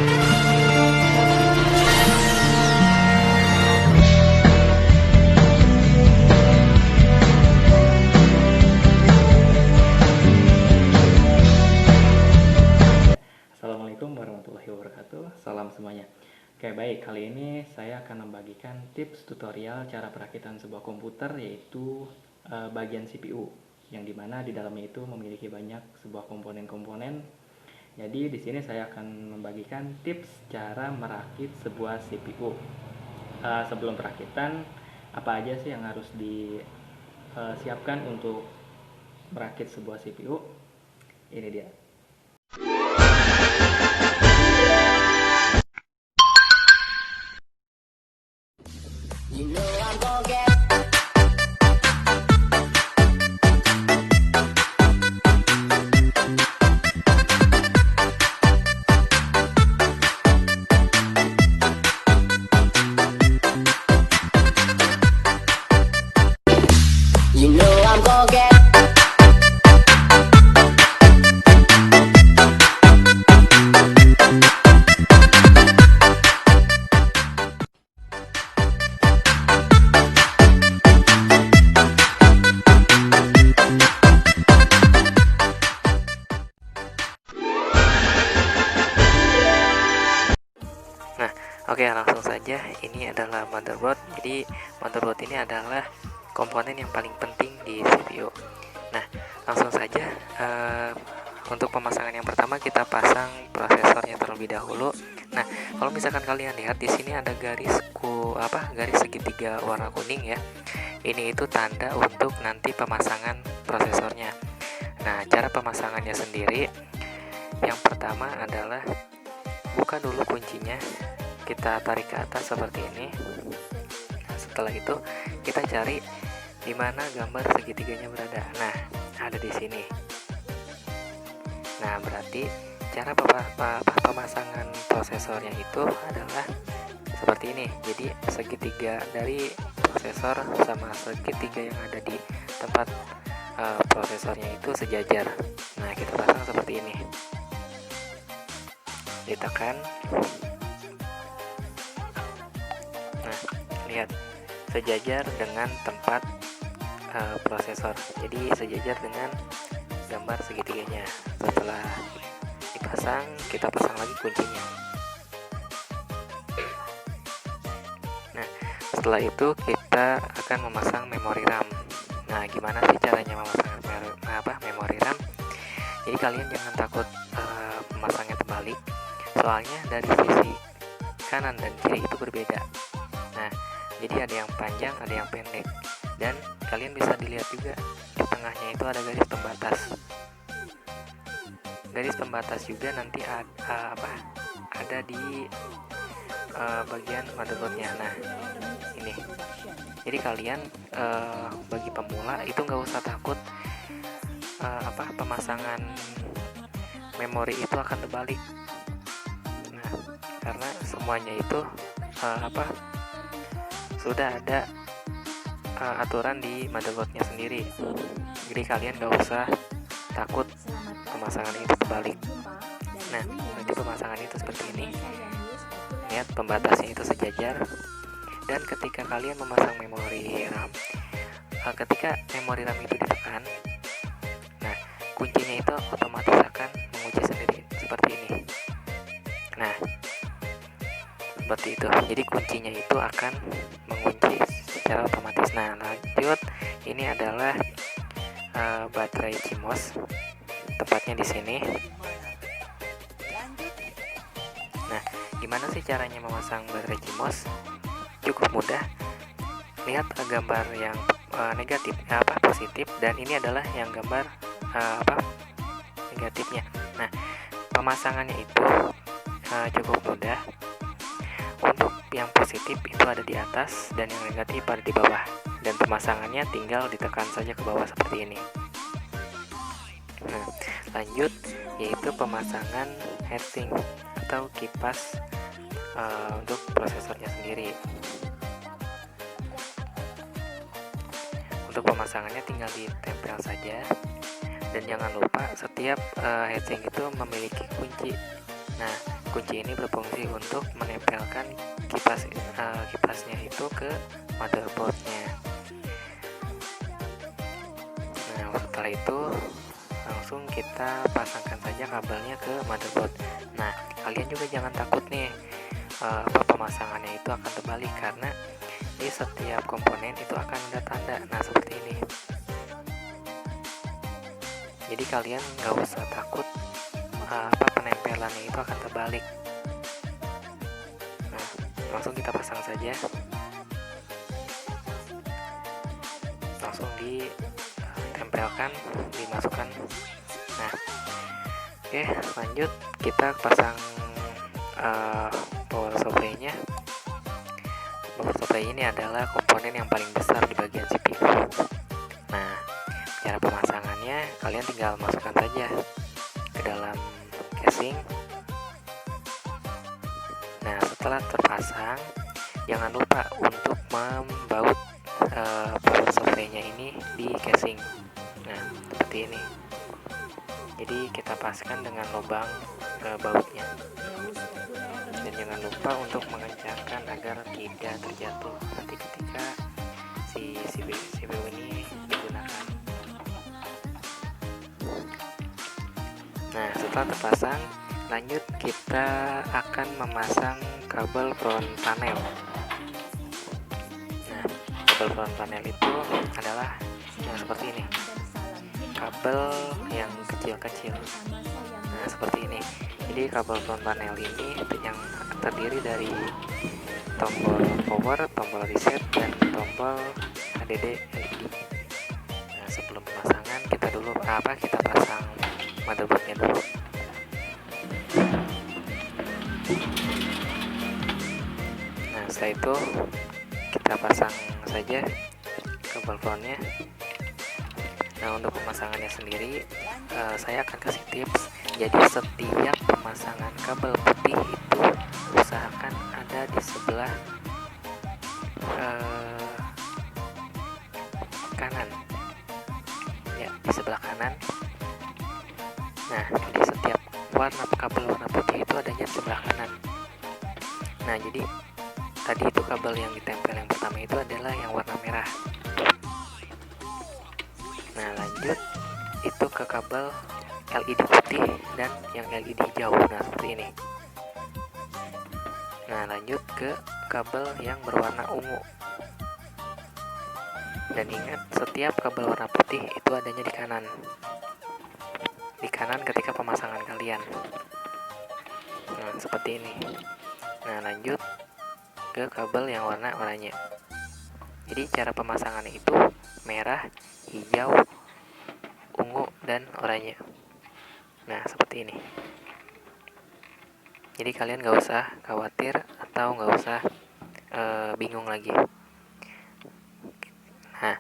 Assalamualaikum warahmatullahi wabarakatuh. Salam semuanya. Oke, baik. Kali ini saya akan membagikan tips tutorial cara perakitan sebuah komputer, yaitu bagian CPU, yang dimana di dalamnya itu memiliki banyak sebuah komponen-komponen. Jadi di sini saya akan membagikan tips cara merakit sebuah CPU. Sebelum perakitan, apa aja sih yang harus disiapkan untuk merakit sebuah CPU? Ini dia. You know I'm gonna get You know I'm gonna get Oke, langsung saja. Ini adalah motherboard. Jadi motherboard ini adalah komponen yang paling penting di CPU. Nah, langsung saja untuk pemasangan yang pertama kita pasang prosesornya terlebih dahulu. Nah, kalau misalkan kalian lihat di sini ada garis segitiga warna kuning ya. Ini itu tanda untuk nanti pemasangan prosesornya. Nah, cara pemasangannya sendiri yang pertama adalah buka dulu kuncinya. Kita tarik ke atas seperti ini. Setelah itu kita cari di mana gambar segitiganya berada. Nah, ada di sini. Nah, berarti cara pemasangan prosesornya itu adalah seperti ini. Jadi segitiga dari prosesor sama segitiga yang ada di tempat prosesornya itu sejajar. Nah, kita pasang seperti ini. Ditekan. Lihat, sejajar dengan tempat prosesor. Jadi sejajar dengan gambar segitiganya. Setelah dipasang, kita pasang lagi kuncinya. Nah, setelah itu kita akan memasang memori RAM. Nah, gimana sih caranya memasang memori RAM? Jadi kalian jangan takut memasangnya terbalik, soalnya dari sisi kanan dan kiri itu berbeda. Nah, jadi ada yang panjang, ada yang pendek, dan kalian bisa dilihat juga di tengahnya itu ada garis pembatas. Garis pembatas juga nanti ada di bagian motherboardnya. Nah, ini. Jadi kalian bagi pemula itu nggak usah takut pemasangan memori itu akan terbalik. Nah, karena semuanya itu sudah ada aturan di motherboardnya sendiri. Jadi kalian gak usah takut pemasangan itu terbalik. Nah, nanti pemasangan itu seperti ini. Lihat, pembatasnya itu sejajar. Dan ketika kalian memasang memori RAM, ketika memori RAM itu ditekan, nah kuncinya itu otomatis akan mengunci sendiri seperti ini. Nah, seperti itu. Jadi kuncinya itu akan mengunci secara otomatis. Nah, lanjut, ini adalah baterai CMOS, tepatnya di sini. Nah, gimana sih caranya memasang baterai CMOS? Cukup mudah. Lihat gambar yang negatif, positif, dan ini adalah yang gambar negatifnya. Nah, pemasangannya itu cukup mudah. Untuk yang positif itu ada di atas dan yang negatif ada di bawah, dan pemasangannya tinggal ditekan saja ke bawah seperti ini. Nah, lanjut yaitu pemasangan heatsink atau kipas untuk prosesornya sendiri. Untuk pemasangannya tinggal ditempel saja, dan jangan lupa setiap heatsink itu memiliki kunci. Nah, kunci ini berfungsi untuk menempelkan kipasnya itu ke motherboardnya. Nah, setelah itu langsung kita pasangkan saja kabelnya ke motherboard. Nah, kalian juga jangan takut nih pemasangannya itu akan terbalik, karena di setiap komponen itu akan ada tanda. Nah, seperti ini. Jadi kalian nggak usah takut penempelannya itu akan terbalik. Nah, langsung kita pasang saja, langsung ditempelkan, dimasukkan. Nah, oke, lanjut kita pasang power supply-nya. Power supply ini adalah komponen yang paling besar di bagian CPU. Nah, cara pemasangannya kalian tinggal masukkan saja ke dalam casing. Nah, setelah terpasang, jangan lupa untuk membaut power supply-nya ini di casing. Nah, seperti ini. Jadi kita paskan dengan lubang bautnya. Dan jangan lupa untuk mengencangkan agar tidak terjatuh nanti ketika si CPU ini digunakan. Nah, setelah terpasang, lanjut kita akan memasang kabel front panel. Nah, kabel front panel itu adalah yang seperti ini, kabel yang kecil-kecil. Nah, seperti ini. Jadi kabel front panel ini yang terdiri dari tombol power, tombol reset, dan tombol HDD LED. Nah, sebelum pemasangan kita pasang motherboardnya dulu. Nah, setelah itu kita pasang saja kabel frontnya. Nah, untuk pemasangannya sendiri saya akan kasih tips. Jadi setiap pemasangan kabel putih itu usahakan ada di sebelah kanan, ya, di sebelah kanan. Nah, jadi setiap kabel warna putih itu adanya di sebelah kanan. Nah, jadi tadi itu kabel yang ditempel yang pertama itu adalah yang warna merah. Nah, lanjut itu ke kabel LED putih dan yang LED hijau. Nah, seperti ini. Nah, lanjut ke kabel yang berwarna ungu. Dan ingat, setiap kabel warna putih itu adanya di kanan. Di kanan ketika pemasangan kalian. Nah, seperti ini. Nah, lanjut ke kabel yang warna oranye. Jadi cara pemasangannya itu merah, hijau, ungu, dan oranye. Nah, seperti ini. Jadi kalian gak usah khawatir atau gak usah bingung lagi. Nah,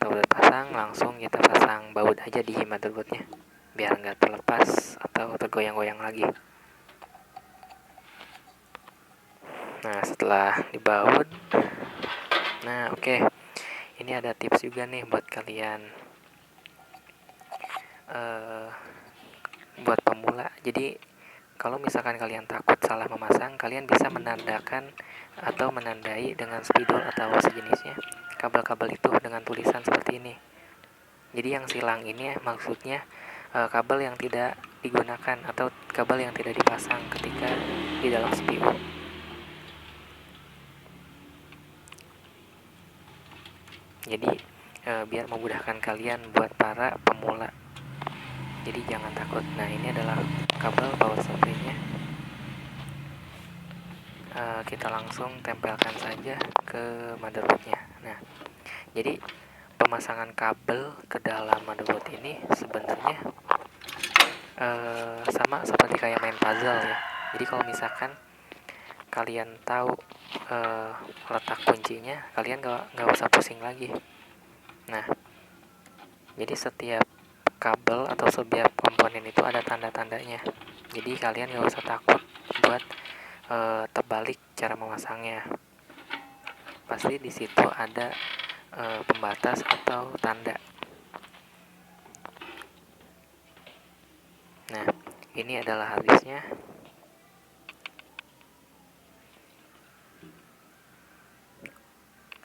udah pasang, langsung kita pasang baut aja di motherboardnya biar nggak terlepas atau tergoyang-goyang lagi. Nah, setelah dibaut, nah oke. Ini ada tips juga nih buat kalian buat pemula. Jadi kalau misalkan kalian takut salah memasang, kalian bisa menandakan atau menandai dengan spidol atau sejenisnya kabel-kabel itu dengan tulisan seperti ini. Jadi yang silang ini maksudnya kabel yang tidak digunakan atau kabel yang tidak dipasang ketika di dalam CPU. Jadi biar memudahkan kalian buat para pemula. Jadi jangan takut. Nah, ini adalah kabel power supply-nya. Kita langsung tempelkan saja ke motherboardnya. Nah, jadi pemasangan kabel ke dalam motherboard ini sebenarnya sama seperti kayak main puzzle ya. Jadi kalau misalkan kalian tahu letak kuncinya, kalian nggak usah pusing lagi. Nah, jadi setiap kabel atau setiap komponen itu ada tanda-tandanya. Jadi kalian nggak usah takut buat terbalik cara memasangnya. Pasti di situ ada pembatas atau tanda. Nah, ini adalah harddisknya.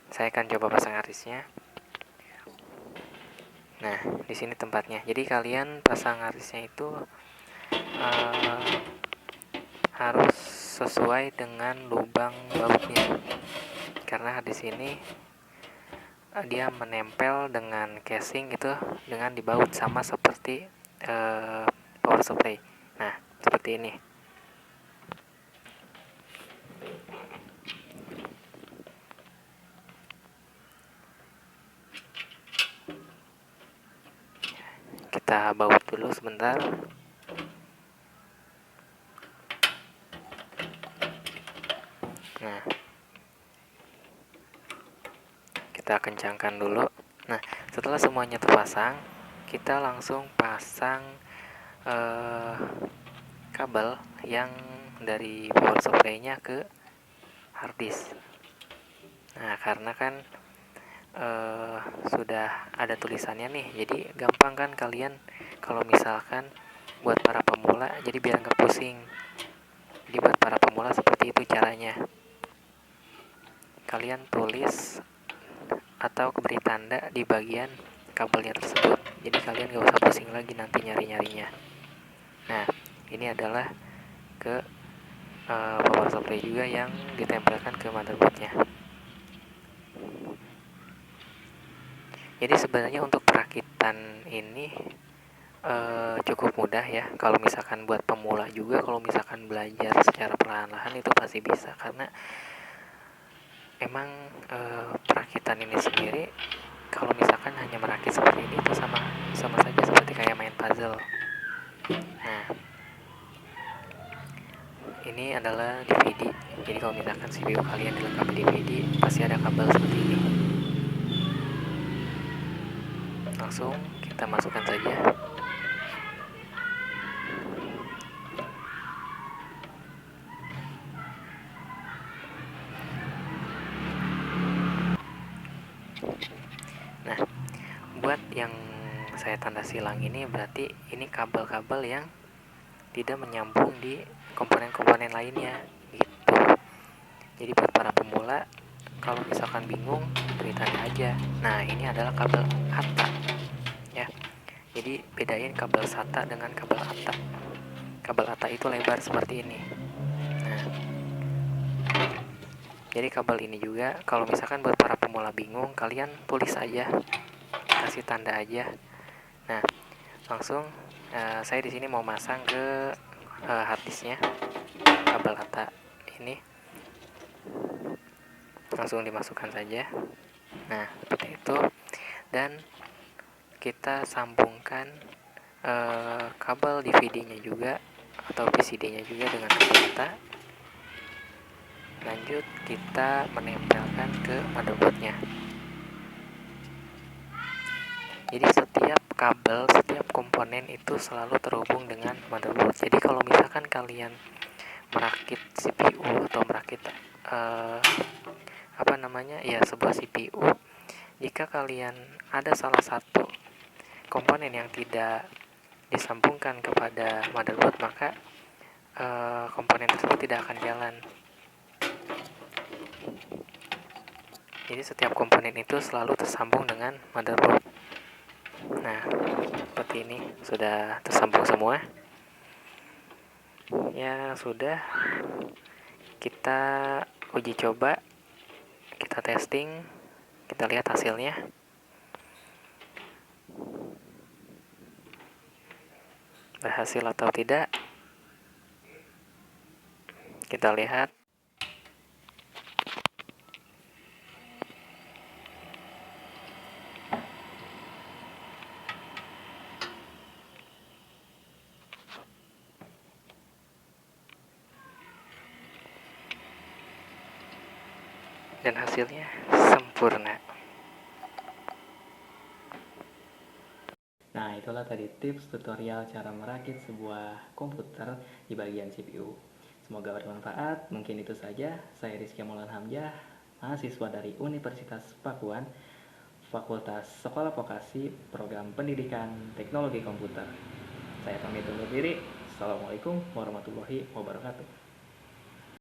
Saya akan coba pasang harddisknya. Nah, di sini tempatnya. Jadi kalian pasang harddisknya itu harus sesuai dengan lubang bautnya, karena harddisk ini dia menempel dengan casing itu dengan dibaut sama seperti power supply. Nah, seperti ini. Kita baut dulu sebentar. Nah, kita kencangkan dulu. Nah, setelah semuanya terpasang, kita langsung pasang kabel yang dari power supply-nya ke harddisk. Nah, karena kan sudah ada tulisannya nih, jadi gampang kan kalian kalau misalkan buat para pemula, jadi biar nggak pusing. Jadi buat para pemula seperti itu caranya. Kalian tulis atau beri tanda di bagian kabelnya tersebut, jadi kalian nggak usah pusing lagi nanti nyari-nyarinya. Nah, ini adalah ke power supply juga yang ditempelkan ke motherboardnya. Jadi sebenarnya untuk perakitan ini cukup mudah ya. Kalau misalkan buat pemula juga, kalau misalkan belajar secara perlahan-lahan itu pasti bisa, karena emang perakitan ini sendiri kalau misalkan hanya merakit seperti ini itu sama saja seperti kayak main puzzle. Nah, ini adalah DVD. Jadi kalau misalkan CPU kalian dilengkapi DVD, pasti ada kabel seperti ini. Langsung kita masukkan saja. Nah, buat yang saya tanda silang ini berarti ini kabel-kabel yang tidak menyambung di komponen-komponen lainnya gitu. Jadi buat para pemula, kalau misalkan bingung, beri tanda aja. Nah, ini adalah kabel ATA ya. Jadi bedain kabel SATA dengan kabel ATA. Kabel ATA itu lebar seperti ini. Nah, jadi kabel ini juga kalau misalkan buat para pemula bingung, kalian tulis aja, kasih tanda aja. Nah, langsung saya di sini mau masang ke harddisknya kabel ATA ini. Langsung dimasukkan saja. Nah, seperti itu. Dan kita sambungkan kabel DVD-nya juga atau PCD-nya juga dengan kabel ATA. Lanjut kita menempelkan ke motherboard-nya. Jadi setiap kabel, setiap komponen itu selalu terhubung dengan motherboard. Jadi kalau misalkan kalian merakit CPU atau merakit sebuah CPU, jika kalian ada salah satu komponen yang tidak disambungkan kepada motherboard, maka komponen tersebut tidak akan jalan. Jadi setiap komponen itu selalu tersambung dengan motherboard. Nah, seperti ini sudah tersambung semua. Ya sudah, kita uji coba, kita testing, kita lihat hasilnya. Berhasil atau tidak, kita lihat. Dan hasilnya sempurna. Nah, itulah tadi tips tutorial cara merakit sebuah komputer di bagian CPU. Semoga bermanfaat. Mungkin itu saja. Saya Rizky Maulan Hamzah, mahasiswa dari Universitas Pakuan, Fakultas Sekolah Vokasi, Program Pendidikan Teknologi Komputer. Saya pamit undur diri. Assalamualaikum warahmatullahi wabarakatuh.